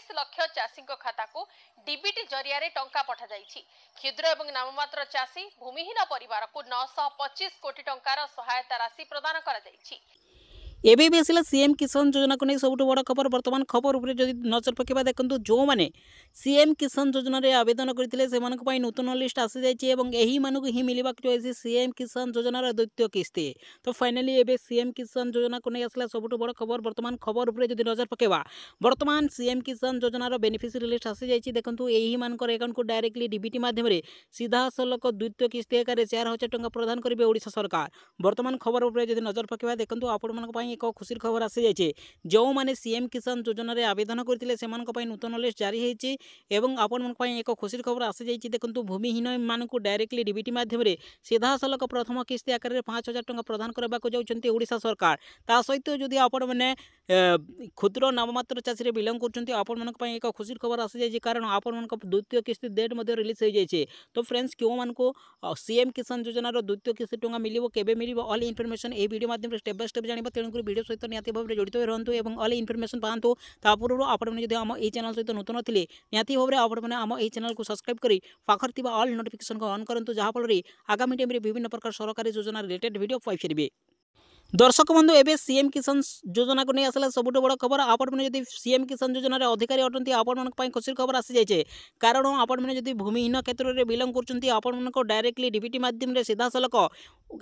30 लाख चाषी खाता को डीबीटी जरिया टंका पठा जाइछि। क्षुद्र एवं नाममात्र चाषी भूमिहीन परिवार को 925 कोटी टंकार सहायता राशि प्रदान करा जाइछि। एबे भी आसला सीएम किसान योजना को नहीं सबुठ बड़ खबर। वर्तमान खबर उपर जदि नजर पकेबा देखंतु जो माने सीएम किसान योजना रे आवेदन करथिले सेमानक पई नूतन लिस्ट आसी जाइछि एवं एही मानक ही मिलिबा जो है सीएम किसान योजना रे द्वितीय किस्ती। तो फाइनली एबे सीएम किसान योजना को नहीं आसला सबुठ बड़ खबर। वर्तमान खबर उपर जदि नजर पकेबा वर्तमान सीएम किसान योजना रो बेनिफिशियरी लिस्ट आसी जाइछि। देखंतु एही मानकर अकाउंट को डायरेक्टली डीबीटी माध्यम रे सीधा सलक द्वितीय किस्ती आकार 4000 टंका प्रदान करिवे ओडिशा सरकार। वर्तमान खबर उपर जदि नजर पकेबा देखंतु आपण मानक पई एक खुशी खबर आसी जाइए। जो माने सीएम किसान योजना रे आवेदन करथिले सेमानक पई नूतन लिस्ट जारी होईछि एवं आपण मन पई एक खुशी खबर आसी जाइए। देखंतु भूमिहीन मानकु डायरेक्टली डीबीटी माध्यम रे सीधा सलक प्रथम किस्ती आकार रे 5000 टंका प्रदान करबा को जाउछन्ती ओडिशा सरकार। ता सहित जदि आपण माने क्षुद्र नाममात्र चाषी रे बिलोंग करछन्ती आपण मन पई एक खुशी खबर आसी जाइए, कारण आपण मन द्वितीय किस्ती डेट मध्ये रिलीज हो जाइए। तो फ्रेंड्स क्यों मान को सीएम किसान योजना रो द्वितीय किस्ती टंका मिलिबो केबे मिलिबो ऑल इनफॉरमेशन ए वीडियो माध्यम रे स्टेप बाय स्टेप जानिबा। तेणु कर वीडियो सहित निहाती भाव जड़ित रहतु एवं ऑल इनफॉरमेशन पातु। तापूर्व आपण जदि आम ए चैनल सहित नूतन थिले निहाती भाव आपण आम ए चैनल को सब्सक्राइब करी पाखर थिबा ऑल नोटिफिकेशन को ऑन करंतु, जहा फल आगामी टाइम रे विभिन्न प्रकार सरकारी योजना रिलेटेड वीडियो पाई परिबे। दर्शक बंधु एबे सीएम किसान योजना को नहीं आसला सबुठ बड़ खबर। आपण मैंने जदि सीएम किसान योजना रे अधिकारी अटंती आपण मन पई खुशी खबर आसी जाइए, कारण आपण मैंने जदि भूमिहीन क्षेत्र रे बिलोंग करछन्ती आपण मन को डायरेक्टली डीबीटी माध्यम रे सीधा सलक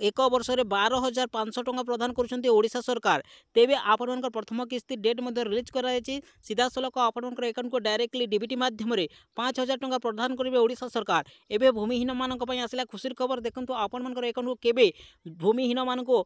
एक वर्ष रे 12500 टंका प्रदान करछन्ती ओडिशा सरकार। तेबे आपण मन प्रथम किस्ती डेट मध्ये रिलीज करा जायछि। सीधा सलक आपण मन अकाउंट को डायरेक्टली डीबीटी माध्यम रे 5000 टंका प्रदान करिवे ओडिशा सरकार। एबे भूमिहीन मानक पई आसला खुशी खबर। देखंतु आपण मन अकाउंट को केबे भूमिहीन मान को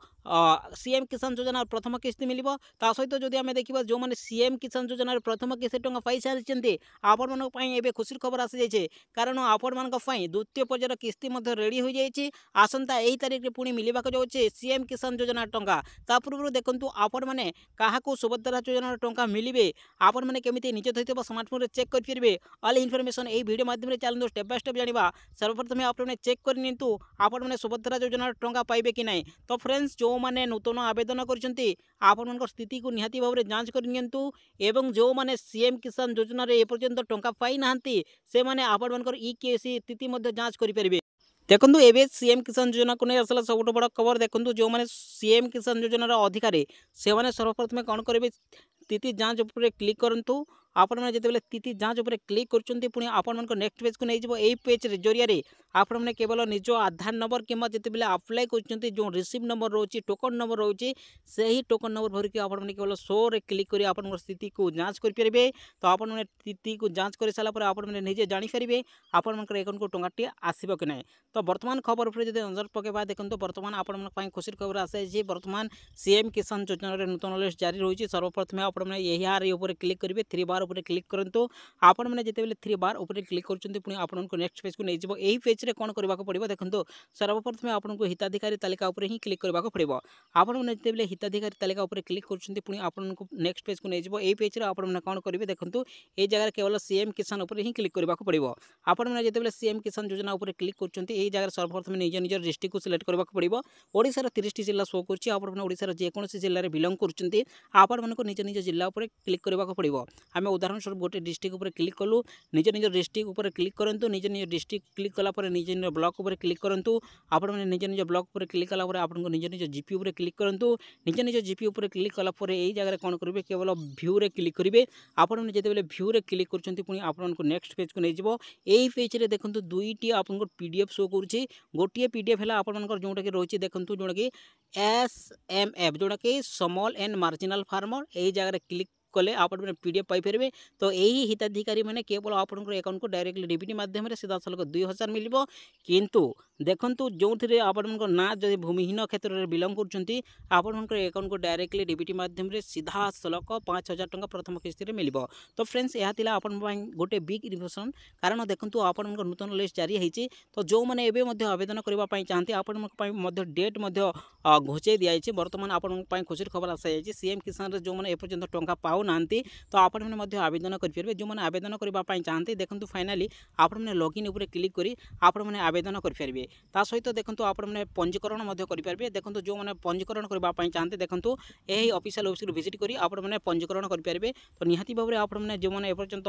सीएम किसान योजना प्रथम किस्ती मिलिबो। ता सहित जदि आमे देखिबा जो माने सीएम किसान योजना प्रथम किस्ती टंका पाई सारिछन्ते आपण मन पई एबे खुशी खबर आसी जाइछे, कारण आपण मन पई द्वितीय पर्यायर किस्ती मध्ये रेडी हो जाइछे। आसंता 1 तारिख रे पुणी मिलिबा को जाउछे सीएम किसान योजना टंका। ता पूर्व देखंतु आपण माने काहाको सुभद्रा योजना टंका मिलिबे आपण माने केमिति निज थैतबा स्मार्टफोन रे चेक कर परिबे। ऑल इनफॉरमेशन ए वीडियो माध्यम रे चैनल स्टेप बाय स्टेप जानिबा। सर्वप्रथम आपण माने चेक कर नियंतु आपण माने सुभद्रा योजना टंका पाइबे कि नै। तो फ्रेंड्स जो माने नूतन आवेदन करछन्ती आपण मन स्थिति को निहाती भाव रे जांच कर नियंतु एवं जो माने सीएम किसान योजना रे ए पर्यंत टंका पाई नाहंती से माने आपण मन ईकेसी स्थिति मध्ये जांच करि परिबे। देखंतु एबे सीएम किसान योजना को नहीं आसला सबुठ बड़ खबर। देखंतु जो माने सीएम किसान योजना रा अधिकारी से माने सर्वप्रथम कौन करेंगे स्थिति जांच उपर क्लिक करंतु। आपण मैंने जिते स्थिति जांच उपर क्लिक करछन्ती पुणी आपण मन नेक्स्ट पेज को नहीं जिवो। एई पेज रे जरिया रे आपण मैंने केवल निज आधार नंबर किंबा जिते अप्लाई करछन्ती जो रिसीव नंबर रोची टोकन नंबर रोची सही टोकन नंबर भर के आपण मैंने केवल शो रे क्लिक करी आपण स्थिति को जांच कर परिबे। तो आपण मैंने स्थिति को जांच कर साला पर आपण मैंने निजे जानि परिबे आपण मन अकाउंट को टंकाटी आसीबो कि नै। तो वर्तमान खबर उपर जदि नजर पकेबा देखंतु वर्तमान आपण मन पई खुशी खबर आसे जे वर्तमान सीएम किसान योजना रे नूतन लिस्ट जारी रहिछि। सर्वप्रथम आपण मैंने यही हार ऊपर क्लिक करेंगे 3 बार ऊपर क्लिक करंतु। आपण मैंने जिते 3 बार ऊपर क्लिक करछन्ती पुणी आपण को नेक्स्ट पेज को नहीं जिवो। एही पेज रे कोन करबा को पड़िबो देखंतु सर्वप्रथम आपण को हिताधिकारी तालिका ऊपर ही क्लिक करबा को पड़िबो। आपण मैंने जिते हिताधिकारी तालिका ऊपर क्लिक करछन्ती पुणी आपण को नेक्स्ट पेज को नहीं जिवो। एही पेज रे आपण मैंने कोन करिवे देखंतु ए जगह केवल सीएम किसान ऊपर ही क्लिक करबा को पड़िबो। आपण मैंने जिते सीएम किसान योजना ऊपर क्लिक करछन्ती एही जगह सर्वप्रथम निज निज डिस्ट्रिक्ट को सिलेक्ट करबा को पड़िबो। ओडिसा रा 30 टी जिल्ला शो करछि। आपण मैंने ओडिसा रा जे कोनोसी जिल्ला रे बिलोंग करछन्ती आपण मन को निज निज जिल्ला ऊपर क्लिक करबा को पड़िबो। आमे उदाहरण स्वरूप गोटे डिस्ट्रिक्ट ऊपर क्लिक कलु निज निज डिस्ट्रिक्ट ऊपर क्लिक करंतु। निज निज डिस्ट्रिक्ट क्लिक कला पर निज निज ब्लॉक ऊपर क्लिक करंतु। आपण मैंने निज निज ब्लॉक ऊपर क्लिक कला पर आपण को निज निज जीपी ऊपर क्लिक करंतु। निज निज जीपी ऊपर क्लिक कला पर एही जगह कोन करिवे केवल व्यू रे क्लिक करिवे। आपण मैंने जेते बेले व्यू रे क्लिक करछन्ती पुणी आपण को नेक्स्ट पेज को नै जिवो। एही पेज रे देखंतु दुईटी आपण को पीडीएफ शो करछि। गोटिए पीडीएफ हला आपण मनकर जोटा कि रहिछि देखंतु जोटा कि एसएमएफ जोटा कि स्मॉल एंड मार्जिनल फार्मर एही जगह रे क्लिक कले आप पीडीएफ पाई परिबे। तो यही हिताधिकारी मैंने केवल आपनकर अकाउंट को डायरेक्टली डीबीटी माध्यम से सीधा सलक 2000 मिलिबो। किंतु देखंतु जो थे आपनकर ना जदि भूमिहीन क्षेत्र में बिलोंग करछन्ती आपनकर अकाउंट को डायरेक्टली डीबीटी माध्यम से सीधा सलक 5000 टंका प्रथम किस्ती रे मिलिबो। तो फ्रेंड्स यह थिला आपन गोटे बिग इन्फॉर्मेशन, कारण देखंतु आपनकर नूतन लिस्ट जारी होईची। तो जो मैंने एबे मध्य आवेदन करबा पई चाहते आपन मध्य डेट मध्य घोषे दिया जायछि। वर्तमान आपन पई खुशी खबर आसा जायछि सीएम किसान रे जो मैंने ए पर्यंत टंका पाउ पाऊना तो आपण मैंने आवेदन करेंगे। जो मैंने आवेदन करने चाहते देखो फाइनाली आपण मैंने लॉगिन उपर क्लिक करी आपण मैंने आवेदन करेंगे। ता सहित देखो आपण मैंने पंजीकरण करेंगे। देखो जो मैंने पंजीकरण करने चाहते देखो यही ऑफिशियल वेबसाइट विजिट करी आपण मैंने पंजीकरण करेंगे। तो निहाती भाव में आपण मैंने जो मैंने एपर्यंत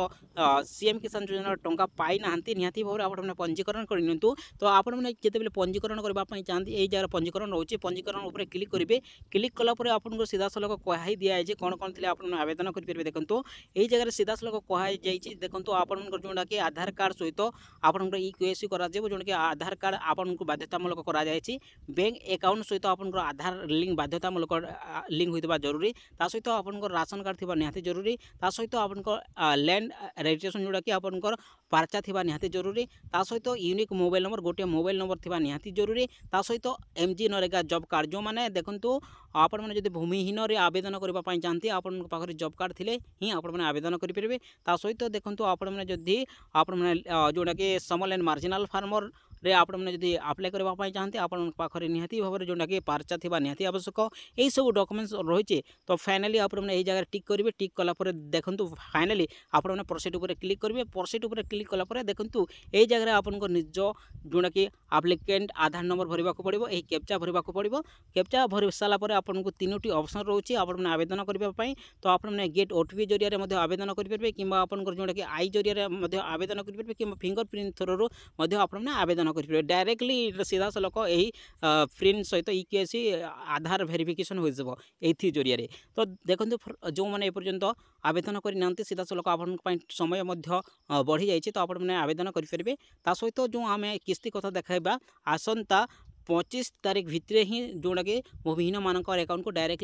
सीएम किसान योजना टंका पाई ना निहाती भाव में आपण मैंने पंजीकरण कर तो आपण मैंने जिते पंजीकरण करने चाहते यही जगह पंजीकरण रोचे पंजीकरण उपर क्लिक करेंगे। क्लिक कलापर आपको सीधा सलख कही दिखाई कौन कौन थे आप आवेदन करेंगे। देखो यही जगह सीधा सलख कहुई देखो आपण जोटा कि आधार कार्ड सहित आपंकर इक्यूएसी कर जोटा कि आधार कार्ड आपन को बाध्यतामूलक कर बैंक अकाउंट सहित आपंकर आधार लिंक बाध्यतामूलक लिंक होता जरूरी। ता सहित आपंकर राशन कार्ड थी निहाती जरूरी। ता सहित आपंकर लैंड रजिस्ट्रेशन जोटा कि आपंकर पर्चा थी निहाती जरूरी। ता सहित यूनिक मोबाइल नंबर गोटे मोबाइल नंबर थी निहाती जरूरी। ता सहित एमजी नरेगा जॉब कार्ड जो मैंने देखो आपण मैंने जब भूमिहीन आवेदन करने चाहते आपण पाखे जॉब कार्ड थी ही आपण आवेदन करेंगे। ता सहित देखो आपण मैंने जदि आपण मैंने जोटा कि स्मॉल एंड मार्जिनाल फार्मर रे आपण मैंने जदि अप्लाई करने चाहते आपण पाखे निहाती भाव में जोटा कि पर्चा थी निहाती आवश्यक यही सब डॉक्यूमेंट्स रही। तो फाइनाली आप यही जगह टिक करेंगे। टिक कलापर देखो फाइनाली आप प्रोसीड उपर क्लिक करेंगे। प्रोसीड उपर क्लिक कलापर देखो यही जगह आपन निज जोटा कि एप्लिकेंट आधार नंबर भरवा पड़ो यही कैप्चा भरवा पड़ो। कैप्चा भर सारापर आपको 3टी ऑप्शन रोचे आपने आवेदन करने। तो आपने गेट ओटीपी जरिए आवेदन करेंगे कि आपंकर जोटा कि आई जरिए आवेदन करेंगे कि फिंगरप्रिंट थ्रू आपने आवेदन करेंगे। डायरेक्टली सीधा सलख यही प्रिंट सहित इक्यूएसी आधार वेरिफिकेशन हो जरिए। तो देखो जो मैंने एपर्यंत आवेदन करना सीधा सलख आप समय बढ़ी जाइए तो आपने आवेदन करेंगे। ता सहित जो आम किस्ती कथा देखा आसंता 25 तारीख भितर ही जोटा कि भूमिहीन मान अकाउंट को डायरेक्टली